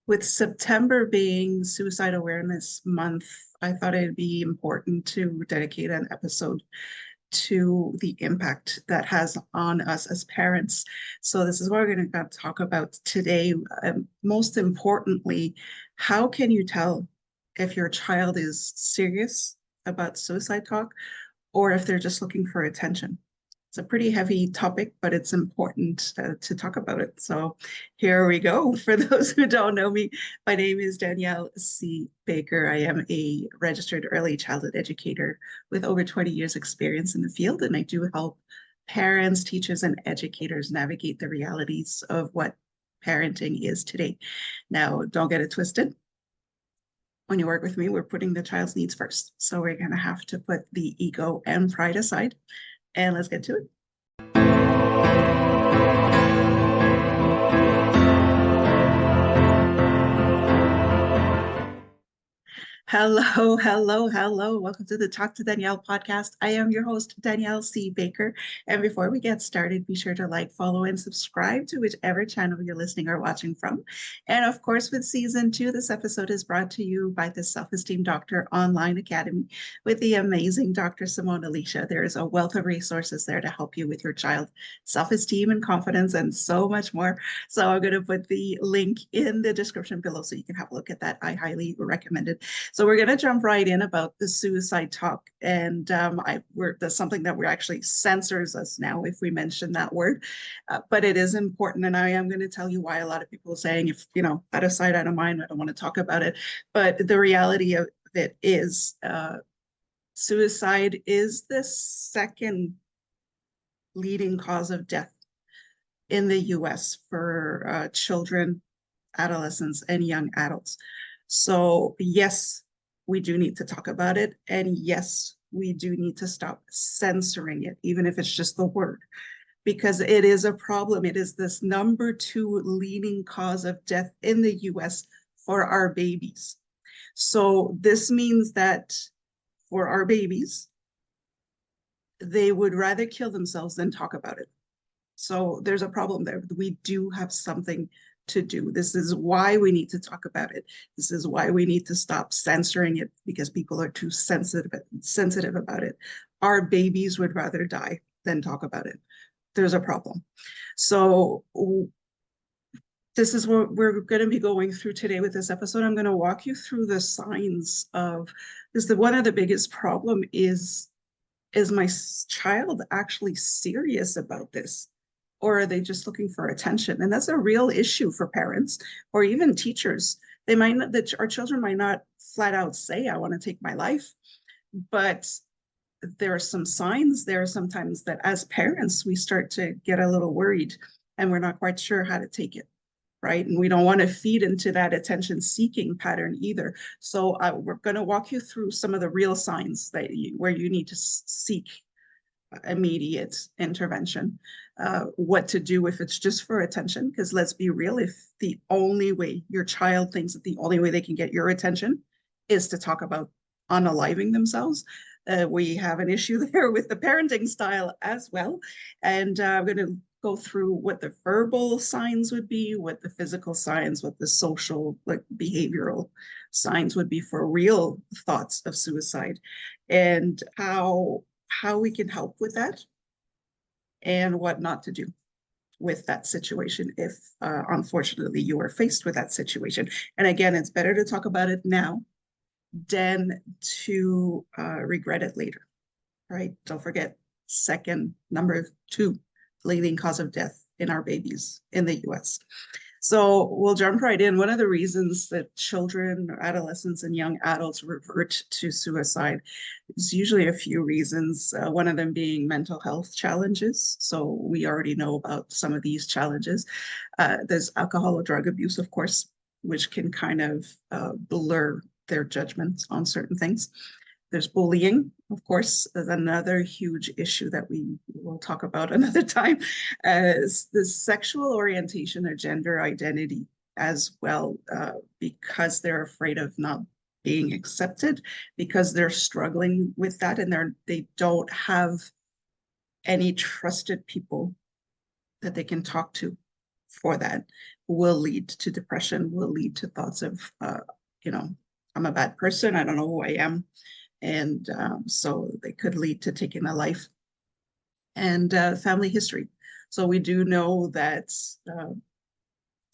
With September being Suicide Awareness Month, I thought it'd be important to dedicate an episode to the impact that has on us as parents. So this is what we're going to talk about today. Most importantly, how can you tell if your child is serious about suicide talk or if they're just looking for attention? It's a pretty heavy topic, but it's important to talk about it. So here we go. For those who don't know me, my name is Danielle C. Baker. I am a registered early childhood educator with over 20 years experience in the field, and I do help parents, teachers, and educators navigate the realities of what parenting is today. Now, don't get it twisted. When you work with me, we're putting the child's needs first. So we're going to have to put the ego and pride aside, and let's get to it. Hello, hello, hello. Welcome to the Talk to Danielle podcast. I am your host, Danielle C. Baker. And before we get started, be sure to like, follow, and subscribe to whichever channel you're listening or watching from. And of course, with season 2, this episode is brought to you by the Self-Esteem Doctor Online Academy with the amazing Dr. Simone Alicia. There is a wealth of resources there to help you with your child self-esteem and confidence and so much more. So I'm going to put the link in the description below so you can have a look at that. I highly recommend it. So we're going to jump right in about the suicide talk, and that's something that we actually censors us now if we mention that word, but it is important, and I am going to tell you why a lot of people are saying, if out of sight, out of mind, I don't want to talk about it. But the reality of it is, suicide is the second leading cause of death in the U.S. for children, adolescents, and young adults. So yes, we do need to talk about it. And yes, we do need to stop censoring it, even if it's just the word, because it is a problem. It is this number 2 leading cause of death in the US for our babies. So this means that for our babies, they would rather kill themselves than talk about it. So there's a problem there. We do have something to do. This is why we need to talk about it. This is why we need to stop censoring it, because people are too sensitive about it. Our babies would rather die than talk about it. There's a problem. So this is what we're going to be going through today with this episode. I'm going to walk you through the signs of this. One of the biggest problem is my child actually serious about this? Or are they just looking for attention? And that's a real issue for parents or even teachers. They might not, that our children might not flat out say, I want to take my life, but there are some signs there sometimes that as parents, we start to get a little worried and we're not quite sure how to take it. Right. And we don't want to feed into that attention seeking pattern either. So we're going to walk you through some of the real signs where you need to seek immediate intervention, what to do if it's just for attention. Because let's be real, if the only way your child thinks that the only way they can get your attention is to talk about unaliving themselves, we have an issue there with the parenting style as well. And I'm going to go through what the verbal signs would be, what the physical signs, what the social, like behavioral signs would be for real thoughts of suicide, and how we can help with that and what not to do with that situation if unfortunately you are faced with that situation. And again, it's better to talk about it now than to regret it later, right? Don't forget, number 2 leading cause of death in our babies in the US. So we'll jump right in. One of the reasons that children, adolescents, and young adults revert to suicide is usually a few reasons. One of them being mental health challenges. So we already know about some of these challenges. There's alcohol or drug abuse, of course, which can kind of blur their judgments on certain things. There's bullying, of course, is another huge issue that we will talk about another time, as the sexual orientation or gender identity as well, because they're afraid of not being accepted, because they're struggling with that, and they don't have any trusted people that they can talk to for that. will lead to depression, will lead to thoughts of, you know, I'm a bad person, I don't know who I am. And so they could lead to taking a life. And family history. So we do know that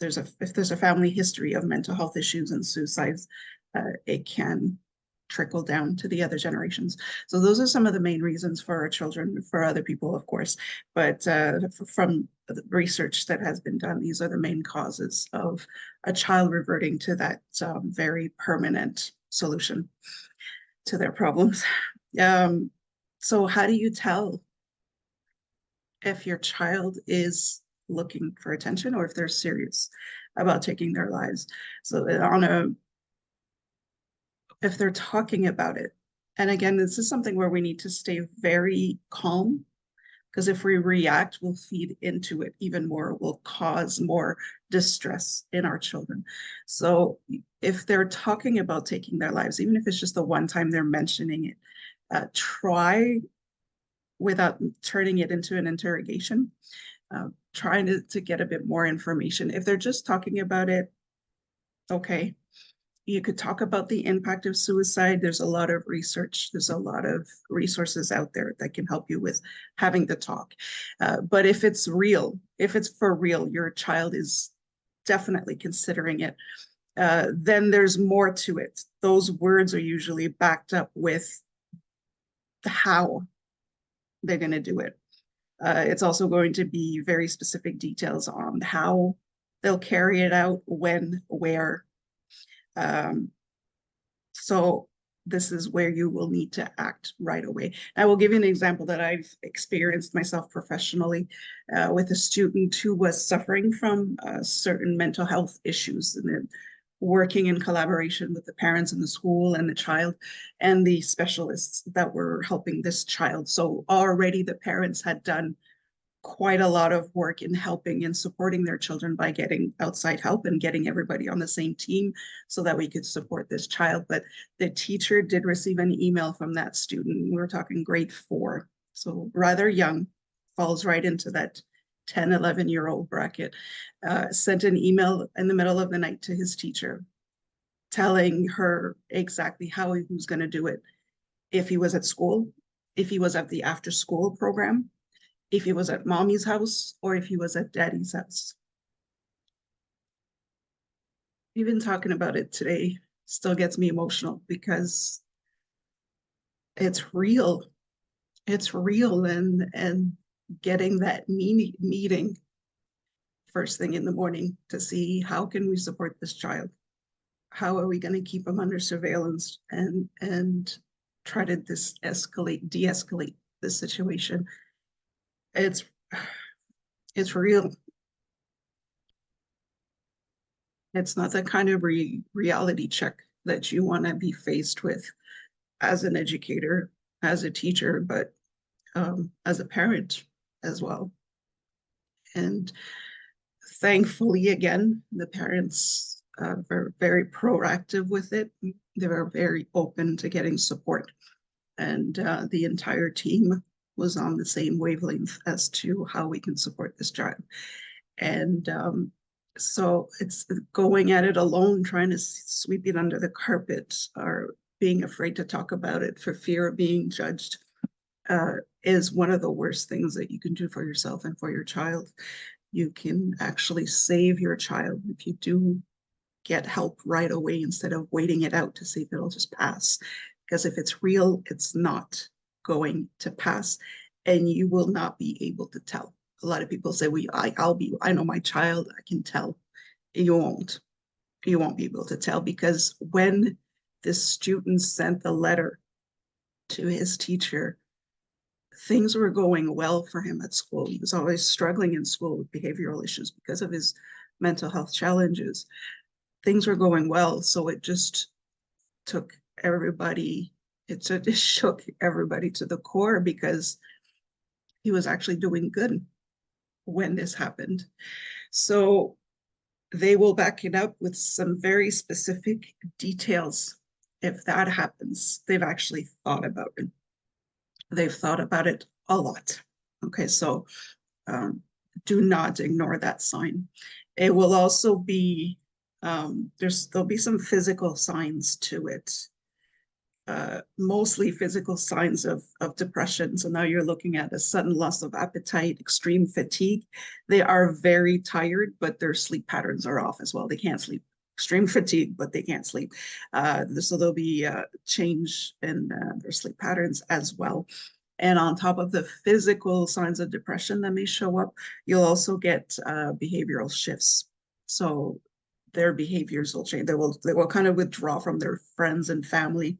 if there's a family history of mental health issues and suicides, it can trickle down to the other generations. So those are some of the main reasons for our children, for other people, of course, but from the research that has been done, these are the main causes of a child reverting to that very permanent solution to their problems. Um, so how do you tell if your child is looking for attention or if they're serious about taking their lives? So if they're talking about it, and again, this is something where we need to stay very calm, because if we react, we'll feed into it even more, will cause more distress in our children. So if they're talking about taking their lives, even if it's just the one time they're mentioning it, try without turning it into an interrogation, trying to get a bit more information. If they're just talking about it, okay, you could talk about the impact of suicide. There's a lot of research, there's a lot of resources out there that can help you with having the talk. But if it's real, if it's for real, your child is definitely considering it, then there's more to it. Those words are usually backed up with how they're going to do it. It's also going to be very specific details on how they'll carry it out, when, where. Um, so this is where you will need to act right away. I will give you an example that I've experienced myself professionally with a student who was suffering from certain mental health issues, and then working in collaboration with the parents in the school and the child and the specialists that were helping this child. So already the parents had done quite a lot of work in helping and supporting their children by getting outside help and getting everybody on the same team so that we could support this child. But the teacher did receive an email from that student. We were talking grade 4, so rather young, falls right into that 10, 11-year-old bracket, sent an email in the middle of the night to his teacher telling her exactly how he was going to do it. If he was at school, if he was at the after school program, if he was at mommy's house, or if he was at daddy's house. Even talking about it today still gets me emotional because it's real. It's real, and getting that meeting first thing in the morning to see how can we support this child? How are we going to keep him under surveillance and try to de-escalate the situation? It's it's real. It's not the kind of reality check that you want to be faced with as an educator, as a teacher, but as a parent as well. And thankfully, again, the parents were very proactive with it. They were very open to getting support. And the entire team was on the same wavelength as to how we can support this child. And so it's going at it alone, trying to sweep it under the carpet, or being afraid to talk about it for fear of being judged, is one of the worst things that you can do for yourself and for your child. You can actually save your child if you do get help right away instead of waiting it out to see if it'll just pass. Because if it's real, it's not going to pass, and you will not be able to tell. A lot of people say, I know my child, I can tell. You won't. You won't be able to tell, because when this student sent the letter to his teacher, things were going well for him at school. He was always struggling in school with behavioral issues because of his mental health challenges. Things were going well, so it just took everybody, it shook everybody to the core, because he was actually doing good when this happened. So they will back it up with some very specific details. If that happens, they've actually thought about it. They've thought about it a lot. Okay, so do not ignore that sign. It will also be there'll be some physical signs to it, mostly physical signs of depression. So now you're looking at a sudden loss of appetite, extreme fatigue. They are very tired, but their sleep patterns are off as well. They can't sleep. Extreme fatigue, but they can't sleep. So there'll be a change in their sleep patterns as well. And on top of the physical signs of depression that may show up, you'll also get behavioral shifts. So their behaviors will change. They will kind of withdraw from their friends and family.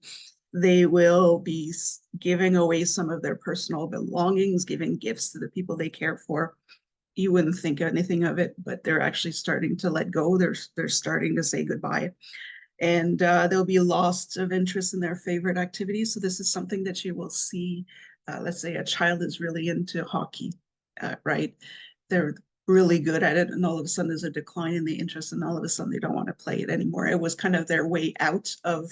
They will be giving away some of their personal belongings, giving gifts to the people they care for. You wouldn't think anything of it, but they're actually starting to let go. They're starting to say goodbye, and there'll be loss of interest in their favorite activities. So this is something that you will see. Let's say a child is really into hockey, right? They're really good at it, and all of a sudden there's a decline in the interest, and all of a sudden they don't want to play it anymore. It was kind of their way out of,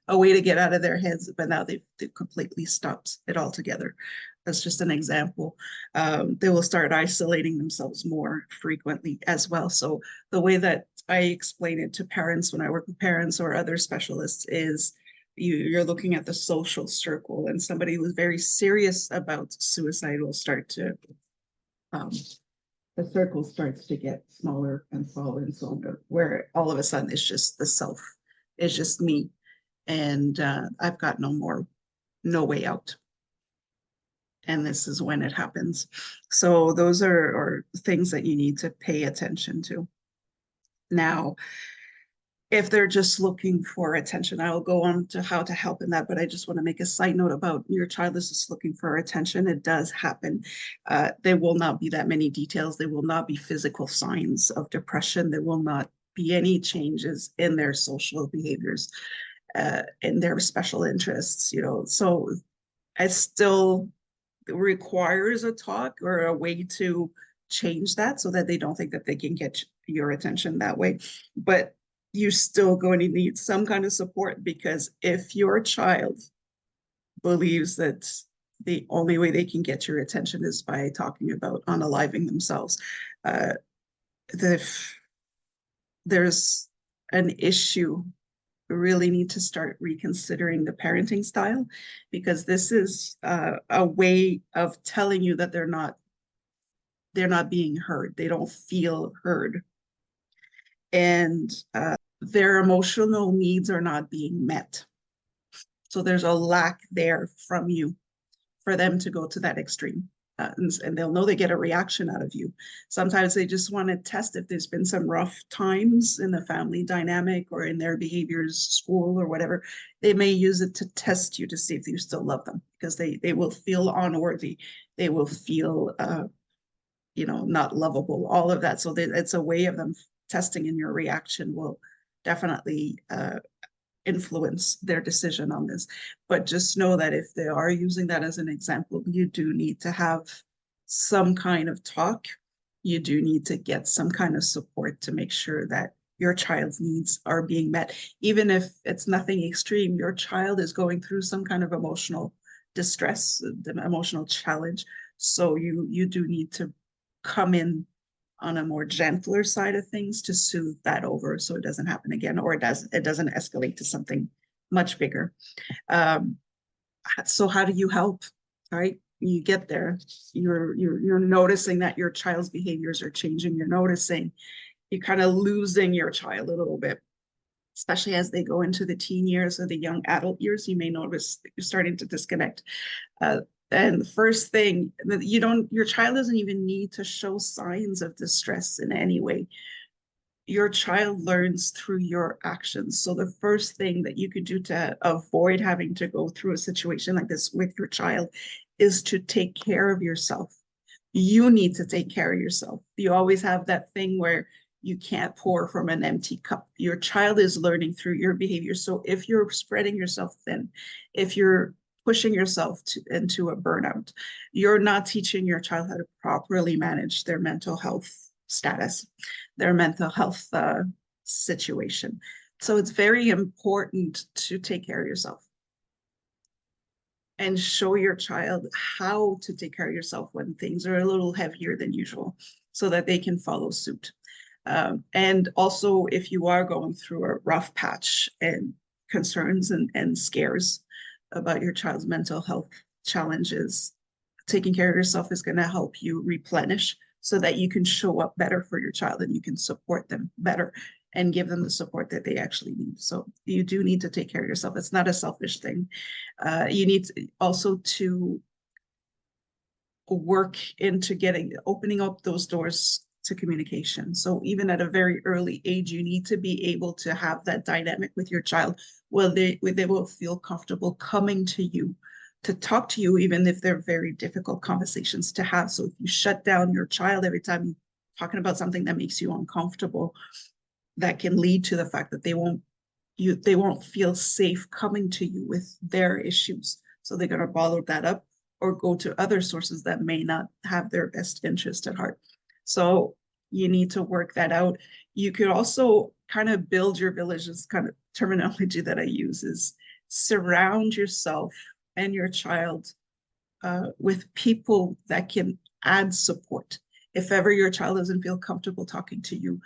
a way to get out of their heads, but now they've completely stopped it altogether. That's just an example. They will start isolating themselves more frequently as well. So the way that I explain it to parents when I work with parents or other specialists is you're looking at the social circle, and somebody who's very serious about suicide will start to um, the circle starts to get smaller and smaller and smaller, where all of a sudden it's just the self, it's just me, and I've got no way out. And this is when it happens. So those are things that you need to pay attention to. Now, if they're just looking for attention, I'll go on to how to help in that, but I just want to make a side note about your child is just looking for attention. It does happen. There will not be that many details. There will not be physical signs of depression. There will not be any changes in their social behaviors, in their special interests, So it still requires a talk or a way to change that so that they don't think that they can get your attention that way. But you're still going to need some kind of support, because if your child believes that the only way they can get your attention is by talking about unaliving themselves, uh, the, there's an issue. We really need to start reconsidering the parenting style, because this is a way of telling you that they're not being heard. They don't feel heard, and their emotional needs are not being met. So there's a lack there from you for them to go to that extreme. And they'll know they get a reaction out of you. Sometimes they just want to test if there's been some rough times in the family dynamic or in their behaviors, school or whatever. They may use it to test you to see if you still love them, because they will feel unworthy. They will feel not lovable, all of that. So it's a way of them testing, and your reaction will definitely influence their decision on this. But just know that if they are using that as an example, you do need to have some kind of talk. You do need to get some kind of support to make sure that your child's needs are being met. Even if it's nothing extreme, your child is going through some kind of emotional distress, emotional challenge. So you do need to come in on a more gentler side of things to soothe that over, so it doesn't happen again, or it doesn't escalate to something much bigger. Um, so how do you help? All right, you get there. You're noticing that your child's behaviors are changing. You're noticing you're kind of losing your child a little bit, especially as they go into the teen years or the young adult years. You may notice that you're starting to disconnect. Uh, and the first thing, your child doesn't even need to show signs of distress in any way. Your child learns through your actions. So the first thing that you could do to avoid having to go through a situation like this with your child is to take care of yourself. You need to take care of yourself. You always have that thing where you can't pour from an empty cup. Your child is learning through your behavior. So if you're spreading yourself thin, if you're pushing yourself into a burnout, you're not teaching your child how to properly manage their mental health status, their mental health situation. So it's very important to take care of yourself and show your child how to take care of yourself when things are a little heavier than usual, so that they can follow suit. And also, if you are going through a rough patch and concerns and scares about your child's mental health challenges, taking care of yourself is going to help you replenish so that you can show up better for your child and you can support them better and give them the support that they actually need. So you do need to take care of yourself. It's not a selfish thing. You need also to work into opening up those doors to communication. So even at a very early age, you need to be able to have that dynamic with your child where they will feel comfortable coming to you to talk to you, even if they're very difficult conversations to have. So if you shut down your child every time you're talking about something that makes you uncomfortable, that can lead to the fact that they won't feel safe coming to you with their issues. So they're going to bottle that up or go to other sources that may not have their best interest at heart. So you need to work that out. You could also kind of build your villages, kind of terminology that I use is surround yourself and your child with people that can add support. If ever your child doesn't feel comfortable talking to you,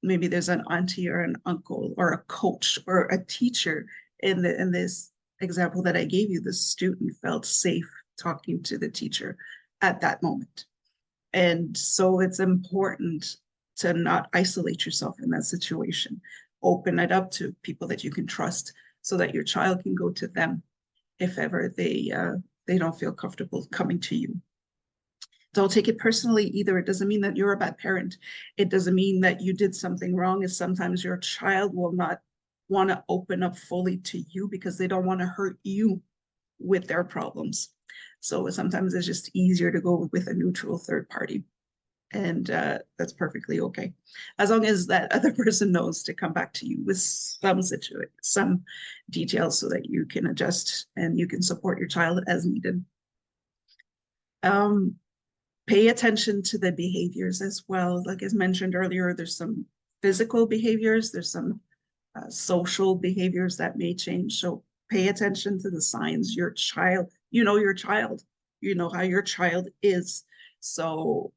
maybe there's an auntie or an uncle or a coach or a teacher. In this example that I gave you, the student felt safe talking to the teacher at that moment. And so it's important to not isolate yourself in that situation. Open it up to people that you can trust so that your child can go to them if ever they don't feel comfortable coming to you. Don't take it personally either. It doesn't mean that you're a bad parent. It doesn't mean that you did something wrong. Is sometimes your child will not want to open up fully to you because they don't want to hurt you with their problems. So sometimes it's just easier to go with a neutral third party. And that's perfectly okay. As long as that other person knows to come back to you with some details so that you can adjust and you can support your child as needed. Um, Pay attention to the behaviors as well. Like as mentioned earlier, there's some physical behaviors, there's some social behaviors that may change. So pay attention to the signs. Your child, your child, you know how your child is. So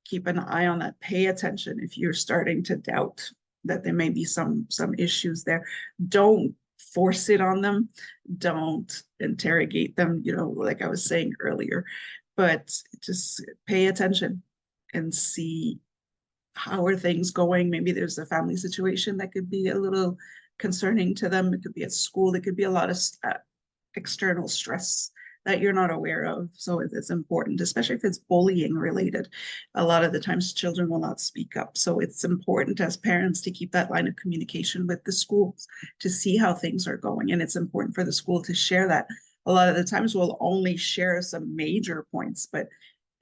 keep an eye on that. Pay attention if you're starting to doubt that there may be some issues there. Don't force it on them. Don't interrogate them, like I was saying earlier, but just pay attention and see how are things going. Maybe there's a family situation that could be a little concerning to them. It could be at school. It could be a lot of external stress that you're not aware of. So it's important, especially if it's bullying related. A lot of the times children will not speak up. So it's important as parents to keep that line of communication with the schools to see how things are going. And it's important for the school to share that. A lot of the times we'll only share some major points, but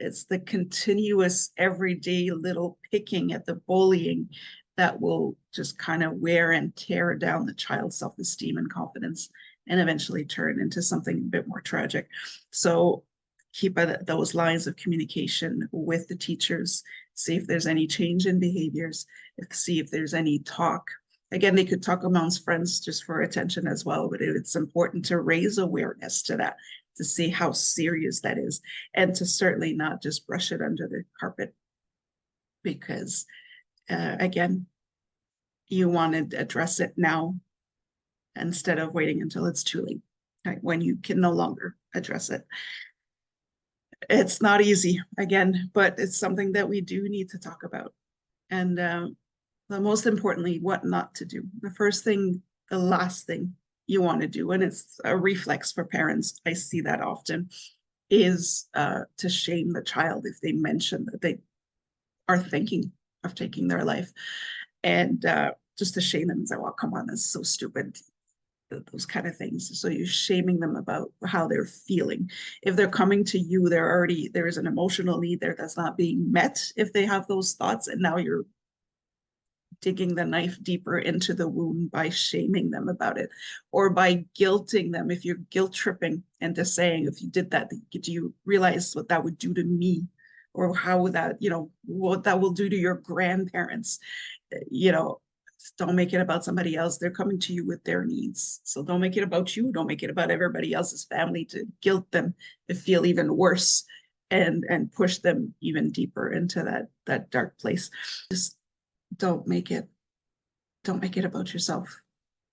it's the continuous everyday little picking at the bullying that will just kind of wear and tear down the child's self-esteem and confidence and eventually turn into something a bit more tragic. So keep those lines of communication with the teachers, see if there's any change in behaviors, see if there's any talk. Again, they could talk amongst friends just for attention as well, but it's important to raise awareness to that, to see how serious that is, and to certainly not just brush it under the carpet because, again, you want to address it now instead of waiting until it's too late, right, when you can no longer address it. It's not easy, again, but it's something that we do need to talk about. And the most importantly, what not to do. The first thing, the last thing you want to do, and it's a reflex for parents, I see that often, is to shame the child if they mention that they are thinking of taking their life. And just to shame them and say, well, come on, that's so stupid. Those kind of things. So you're shaming them about how they're feeling. If they're coming to you, there is an emotional need there that's not being met if they have those thoughts. And now you're digging the knife deeper into the wound by shaming them about it or by guilting them. If you're guilt tripping and just saying, if you did that, do you realize what that would do to me? Or how would that, what that will do to your grandparents? Don't make it about somebody else. They're coming to you with their needs. So don't make it about you. Don't make it about everybody else's family to guilt them to feel even worse and push them even deeper into that dark place. Just don't make it don't make it about yourself,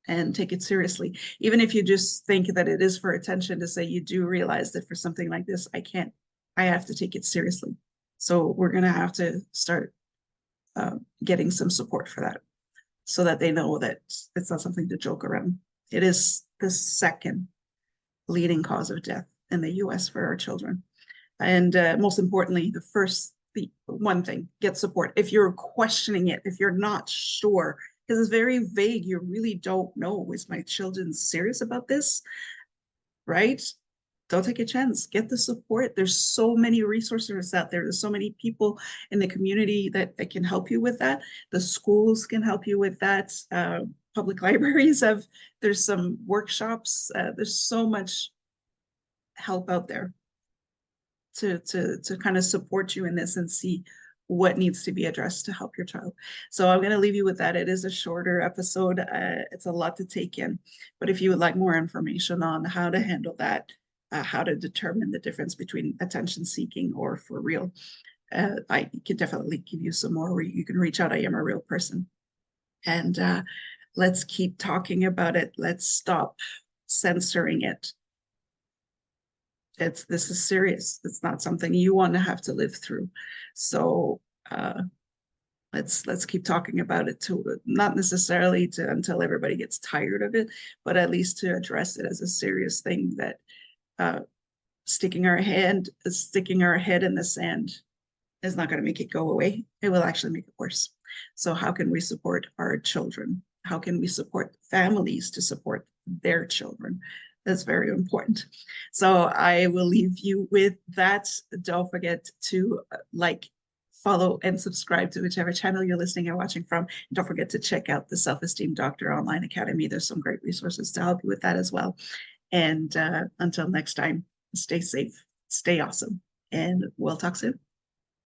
and take it seriously. Even if you just think that it is for attention, to say you do realize that for something like this, I have to take it seriously. So we're going to have to start getting some support for that, so that they know that it's not something to joke around. It is the second leading cause of death in the US for our children. And most importantly, the one thing, get support. If you're questioning it, if you're not sure, because it's very vague, you really don't know, is my children serious about this? Right? Don't take a chance. Get the support. There's so many resources out there. There's so many people in the community that can help you with that. The schools can help you with that. Public libraries have, there's some workshops. There's so much help out there to kind of support you in this and see what needs to be addressed to help your child. So I'm going to leave you with that. It is a shorter episode. It's a lot to take in, but if you would like more information on how to handle that, how to determine the difference between attention seeking or for real, I can definitely give you some more. You can reach out. I am a real person, and let's keep talking about it. Let's stop censoring it. This is serious. It's not something you want to have to live through. So let's keep talking about it, to not necessarily to until everybody gets tired of it, but at least to address it as a serious thing, that uh, sticking our head in the sand is not going to make it go away. It will actually make it worse. So how can we support our children? How can we support families to support their children? That's very important. So I will leave you with that. Don't forget to like, follow, and subscribe to whichever channel you're listening and watching from. And don't forget to check out the Self-Esteem Doctor Online Academy. There's some great resources to help you with that as well. And until next time, stay safe, stay awesome, and we'll talk soon.